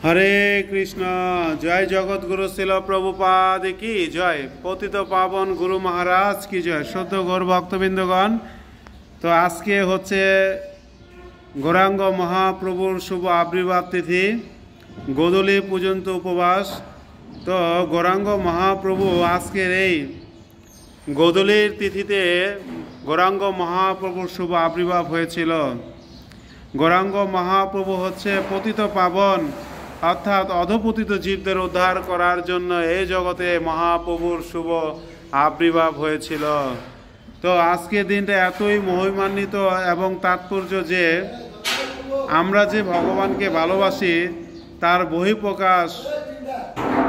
হরে কৃষ্ণ। জয় জগৎগুরু শিল প্রভুপাদ কি জয়। পতিত পাবন গুরু মহারাজ কি জয়। সদ্য গৌর ভক্তবৃন্দগণ, তো আজকে হচ্ছে গৌরাঙ্গ মহাপ্রভুর শুভ আবির্ভাব তিথি, গোধূলি পর্যন্ত উপবাস। তো গৌরাঙ্গ মহাপ্রভু আজকের এই গোধূলির তিথিতে গৌরাঙ্গ মহাপ্রভুর শুভ আবির্ভাব হয়েছিল। গৌরাঙ্গ মহাপ্রভু হচ্ছে পতিত পাবন অর্থাৎ অধপতিত জীবদের উদ্ধার করার জন্য এই জগতে মহাপ্রভুর শুভ আবির্ভাব হয়েছিল। তো আজকের দিনটা এতই মহিমান্বিত এবং তাৎপর্য যে আমরা যে ভগবানকে ভালোবাসি তার বহিঃপ্রকাশ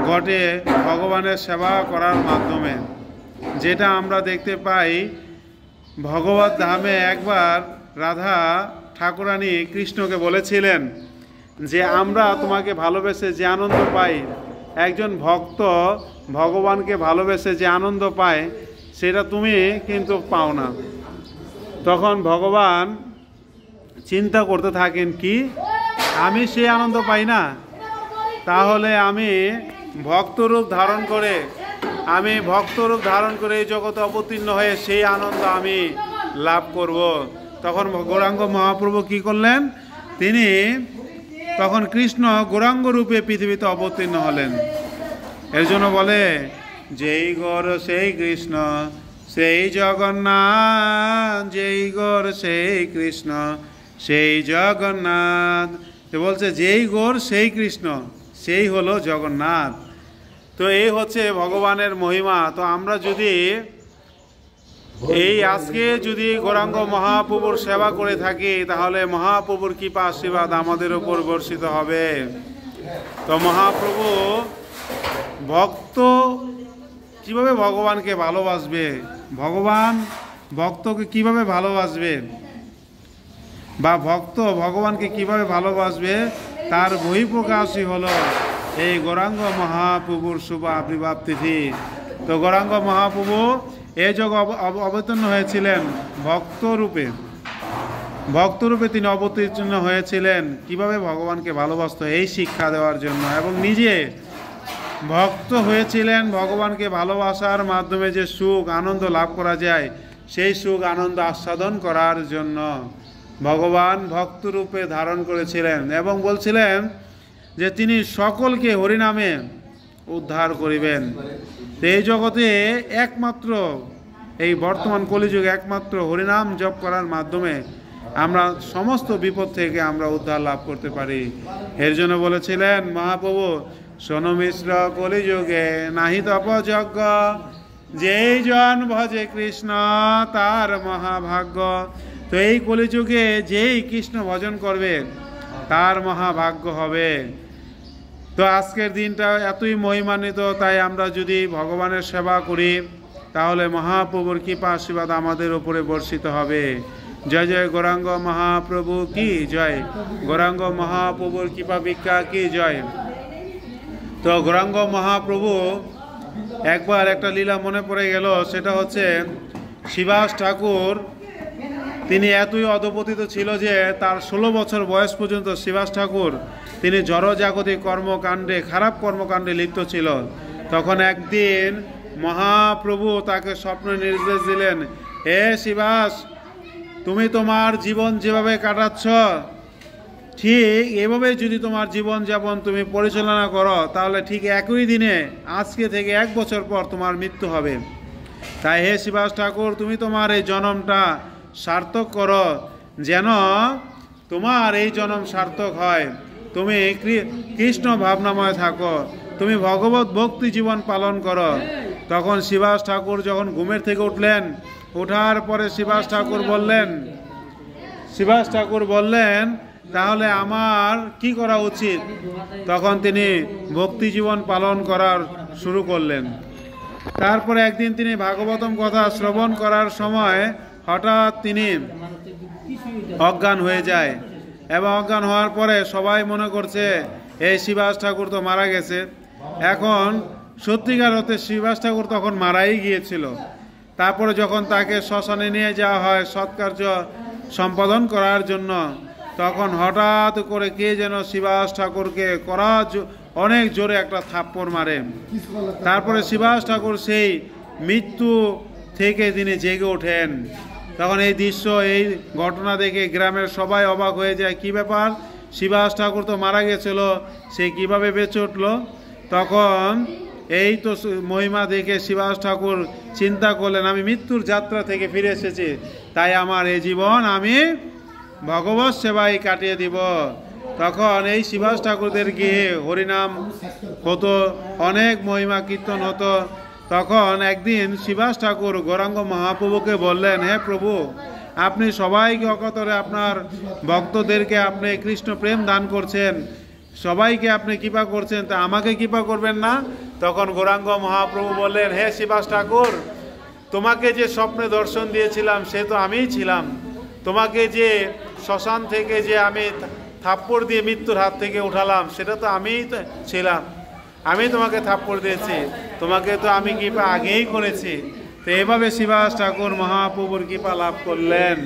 ঘটে ভগবানের সেবা করার মাধ্যমে। যেটা আমরা দেখতে পাই ভগবত ধামে একবার রাধা ঠাকুরানী কৃষ্ণকে বলেছিলেন যে আমরা তোমাকে ভালোবেসে যে আনন্দ পাই, একজন ভক্ত ভগবানকে ভালোবেসে যে আনন্দ পায় সেটা তুমি কিন্তু পাও না। তখন ভগবান চিন্তা করতে থাকেন কি আমি সেই আনন্দ পাই না, তাহলে আমি ভক্তরূপ ধারণ করে এই জগতে অবতীর্ণ হয়ে সেই আনন্দ আমি লাভ করব। তখন গৌরাঙ্গ মহাপ্রভু কি করলেন, তিনি তখন কৃষ্ণ গৌরাঙ্গ রূপে পৃথিবীতে অবতীর্ণ হলেন। এর জন্য বলে যেই গৌর সেই কৃষ্ণ সেই জগন্নাথ, যেই গৌর সেই কৃষ্ণ সেই জগন্নাথ। তো বলছে যেই গৌর সেই কৃষ্ণ সেই হলো জগন্নাথ। তো এই হচ্ছে ভগবানের মহিমা। তো আমরা যদি এই আজকে যদি গৌরাঙ্গ মহাপ্রভুর সেবা করে থাকি তাহলে মহাপ্রভুর কৃপা আশীর্বাদ আমাদের উপর বর্ষিত হবে। তো মহাপ্রভু ভক্ত কিভাবে ভগবানকে ভালোবাসবে, ভগবান ভক্তকে কিভাবে ভালোবাসবে বা ভক্ত ভগবানকে কিভাবে ভালোবাসবে তার বহিঃপ্রকাশই হলো এই গৌরাঙ্গ মহাপ্রভুর শুভ আবির্ভাব তিথি। তো গৌরাঙ্গ মহাপ্রভু এই জগ অবতীর্ণ হয়েছিলেন ভক্তরূপে তিনি অবতীর্ণ হয়েছিলেন কিভাবে ভগবানকে ভালোবাসত এই শিক্ষা দেওয়ার জন্য, এবং নিজে ভক্ত হয়েছিলেন ভগবানকে ভালোবাসার মাধ্যমে যে সুখ আনন্দ লাভ করা যায় সেই সুখ আনন্দ আস্বাদন করার জন্য ভগবান ভক্তরূপে ধারণ করেছিলেন এবং বলছিলেন যে তিনি সকলকে হরিনামে উদ্ধার করিবেন। এই জগতে একমাত্র এই বর্তমান কলিযুগে একমাত্র হরিনাম জপ করার মাধ্যমে আমরা সমস্ত বিপদ থেকে আমরা উদ্ধার লাভ করতে পারি। এর জন্য বলেছিলেন মহাপ্রভু শোনো মিশ্র কলিযুগে নাহি তপযজ্ঞ, যেই জন ভজে কৃষ্ণ তার মহাভাগ্য। তো এই কলিযুগে যেই কৃষ্ণ ভজন করবে তার মহাভাগ্য হবে। তো আজকের দিনটা এতই মহিমান্বিত, তাই আমরা যদি ভগবানের সেবা করি তাহলে মহাপ্রভুর কৃপা আশীর্বাদ আমাদের উপরে বর্ষিত হবে। জয় জয় গৌরাঙ্গ মহাপ্রভু কি জয়। গৌরাঙ্গ মহাপ্রভুর কৃপা ভিক্ষা কি জয়। তো গৌরাঙ্গ মহাপ্রভু একবার একটা লীলা মনে পড়ে গেল, সেটা হচ্ছে শ্রীবাস ঠাকুর তিনি এতই অধপতিত ছিল যে তার 16 বছর বয়স পর্যন্ত শ্রীবাস ঠাকুর তিনি জড়জাগতিক কর্মকাণ্ডে খারাপ কর্মকাণ্ডে লিপ্ত ছিল। তখন একদিন মহাপ্রভু তাকে স্বপ্নে নির্দেশ দিলেন, হে শ্রীবাস, তুমি তোমার জীবন যেভাবে কাটাচ্ছ ঠিক এভাবে যদি তোমার জীবন যাপন তুমি পরিচালনা করো তাহলে ঠিক একই দিনে আজকে থেকে 1 বছর পর তোমার মৃত্যু হবে। তাই হে শ্রীবাস ঠাকুর, তুমি তোমার এই জন্মটা সার্থক করো, যেন তোমার এই জন্ম সার্থক হয়। তুমি কৃষ্ণ ভাবনাময় থাকো, তুমি ভগবত ভক্তি জীবন পালন করো। তখন শ্রীবাস ঠাকুর যখন ঘুমের থেকে উঠলেন, ওঠার পরে শ্রীবাস ঠাকুর বললেন তাহলে আমার কি করা উচিত। তখন তিনি ভক্তি জীবন পালন করার শুরু করলেন। তারপরে একদিন তিনি ভাগবতম কথা শ্রবণ করার সময় হঠাৎ তিনি অজ্ঞান হয়ে যায়, এবং অজ্ঞান হওয়ার পরে সবাই মনে করছে এই শ্রীবাস ঠাকুর তো মারা গেছে। এখন সত্যিকার হতে শ্রীবাস ঠাকুর তখন মারাই গিয়েছিল। তারপরে যখন তাকে শ্মশানে নিয়ে যাওয়া হয় সৎকার্য সম্পাদন করার জন্য, তখন হঠাৎ করে কে যেন শিবাস ঠাকুরকে অনেক জোরে একটা থাপ্পড় মারে। তারপরে শিবাস ঠাকুর সেই মৃত্যু থেকে তিনি জেগে ওঠেন। তখন এই দৃশ্য, এই ঘটনা দেখে গ্রামের সবাই অবাক হয়ে যায়, কি ব্যাপার, শিবাস ঠাকুর তো মারা গেছিল, সে কিভাবে বেঁচে উঠল? তখন এই তো মহিমা দেখে শিবাস ঠাকুর চিন্তা করলেন, আমি মৃত্যুর যাত্রা থেকে ফিরে এসেছি, তাই আমার এই জীবন আমি ভগবত সেবায় কাটিয়ে দিব। তখন এই শিবাস ঠাকুরদের গিয়ে হরিনাম হতো, অনেক মহিমা কীর্তন হতো। তখন একদিন শিবাস ঠাকুর গৌরাঙ্গ মহাপ্রভুকে বললেন, হে প্রভু, আপনি সবাইকে অকাতরে আপনার ভক্তদেরকে আপনি কৃষ্ণ প্রেম দান করছেন, সবাইকে আপনি কৃপা করছেন, তা আমাকে কৃপা করবেন না? তখন গৌরাঙ্গ মহাপ্রভু বললেন, হে শিবাস ঠাকুর, তোমাকে যে স্বপ্নে দর্শন দিয়েছিলাম সে তো আমিই ছিলাম। তোমাকে যে শ্মশান থেকে যে আমি থাপ্পড় দিয়ে মৃত্যুর হাত থেকে উঠালাম সেটা তো আমিই তো ছিলাম। আমি তোমাকে থাপ্পড় দিয়েছি, তোমাকে তো আমি কৃপা আগেই করেছি। তো এভাবে শিবাস ঠাকুর মহাপ্রভুর কৃপা লাভ করলেন।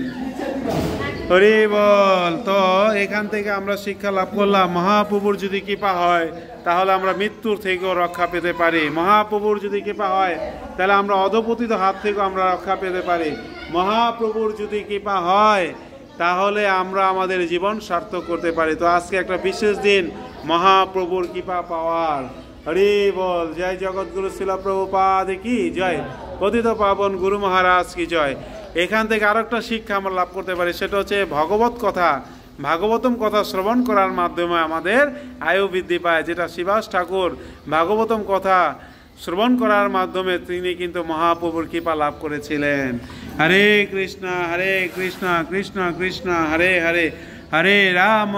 হরি বল। তো এখান থেকে আমরা শিক্ষা লাভ করলাম, মহাপ্রভুর যদি কৃপা হয় তাহলে আমরা মৃত্যুর থেকেও রক্ষা পেতে পারি। মহাপ্রভুর যদি কৃপা হয় তাহলে আমরা অধপতিত হাত থেকেও আমরা রক্ষা পেতে পারি। মহাপ্রভুর যদি কৃপা হয় তাহলে আমরা আমাদের জীবন সার্থক করতে পারি। তো আজকে একটা বিশেষ দিন মহাপ্রভুর কৃপা পাওয়ার। হরি বল। জয় জগৎগুরু শিল প্রভুপাদ কি জয়, পতিত পাবন গুরু মহারাজ কি জয়। এখান থেকে আরেকটা শিক্ষা আমরা লাভ করতে পারি, সেটা হচ্ছে ভগবত কথা, ভাগবতম কথা শ্রবণ করার মাধ্যমে আমাদের আয়ু বৃদ্ধি পায়। যেটা শিবাস ঠাকুর ভাগবতম কথা শ্রবণ করার মাধ্যমে তিনি কিন্তু মহাপ্রভুর কৃপা লাভ করেছিলেন। হরে কৃষ্ণ কৃষ্ণ কৃষ্ণ হরে হরে, হরে রাম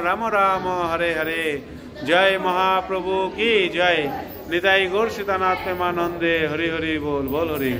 রাম রাম হরে হরে। জয় মহাপ্রভু কি জয়। নিতাই গৌর সীতানাথ প্রেমানন্দে। হরি হরি বল বল হরি।